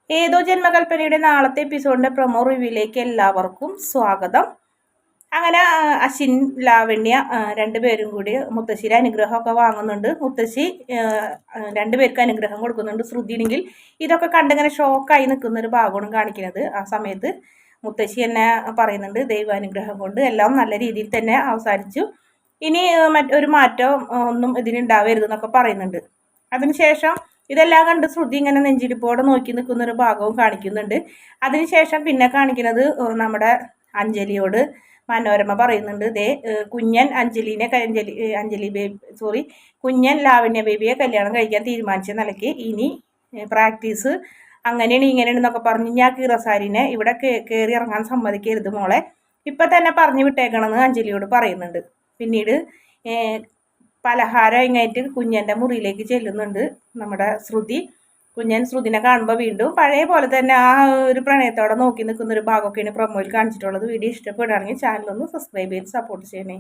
ഏതോ ജന്മകൽപ്പനയുടെ നാളത്തെ എപ്പിസോഡിന്റെ പ്രൊമോ റിവ്യൂയിലേക്ക് എല്ലാവർക്കും സ്വാഗതം. അങ്ങനെ അശ്വിൻ ലാവണ്യ രണ്ടുപേരും കൂടി മുത്തശ്ശിയുടെ അനുഗ്രഹമൊക്കെ വാങ്ങുന്നുണ്ട്. മുത്തശ്ശി രണ്ടുപേർക്ക് അനുഗ്രഹം കൊടുക്കുന്നുണ്ട്. ശ്രുതിയാണെങ്കിൽ ഇതൊക്കെ കണ്ടിങ്ങനെ ഷോക്കായി നിൽക്കുന്ന ഒരു ഭാഗമാണ് കാണിക്കുന്നത്. ആ സമയത്ത് മുത്തശ്ശി എന്നെ പറയുന്നുണ്ട്, ദൈവാനുഗ്രഹം കൊണ്ട് എല്ലാം നല്ല രീതിയിൽ തന്നെ അവസാനിച്ചു, ഇനി ഒരു മാറ്റം ഒന്നും ഇതിനുണ്ടാവരുതെന്നൊക്കെ പറയുന്നുണ്ട്. അതിനുശേഷം ഇതെല്ലാം കണ്ട് ശ്രുതി ഇങ്ങനെ നെഞ്ചിരിപ്പോടെ നോക്കി നിൽക്കുന്ന ഒരു ഭാഗവും കാണിക്കുന്നുണ്ട്. അതിനുശേഷം പിന്നെ കാണിക്കുന്നത് നമ്മുടെ അഞ്ജലിയോട് മനോരമ പറയുന്നുണ്ട്, ദേ കുഞ്ഞൻ കുഞ്ഞൻ ലാവണ്യ ബേബിയെ കല്യാണം കഴിക്കാൻ തീരുമാനിച്ച നിലയ്ക്ക് ഇനി പ്രാക്ടീസ് അങ്ങനെയാണ് ഇങ്ങനെയാണെന്നൊക്കെ പറഞ്ഞ് ഞാൻ കീറസാരിനെ ഇവിടെ കയറി ഇറങ്ങാൻ സമ്മതിക്കരുത് മോളെ, ഇപ്പം തന്നെ പറഞ്ഞു വിട്ടേക്കണമെന്ന് അഞ്ജലിയോട് പറയുന്നുണ്ട്. പിന്നീട് പലഹാരം ഇങ്ങായിട്ട് കുഞ്ഞൻ്റെ മുറിയിലേക്ക് ചെല്ലുന്നുണ്ട് നമ്മുടെ ശ്രുതി. കുഞ്ഞൻ ശ്രുതിനെ കാണുമ്പോൾ വീണ്ടും പഴയ പോലെ തന്നെ ആ ഒരു പ്രണയത്തോടെ നോക്കി നിൽക്കുന്ന ഒരു ഭാഗമൊക്കെയാണ് പ്രൊമോയിൽ കാണിച്ചിട്ടുള്ളത്. വീഡിയോ ഇഷ്ടപ്പെടുകയാണെങ്കിൽ ചാനലൊന്ന് സബ്സ്ക്രൈബ് ചെയ്ത് സപ്പോർട്ട് ചെയ്യണേ.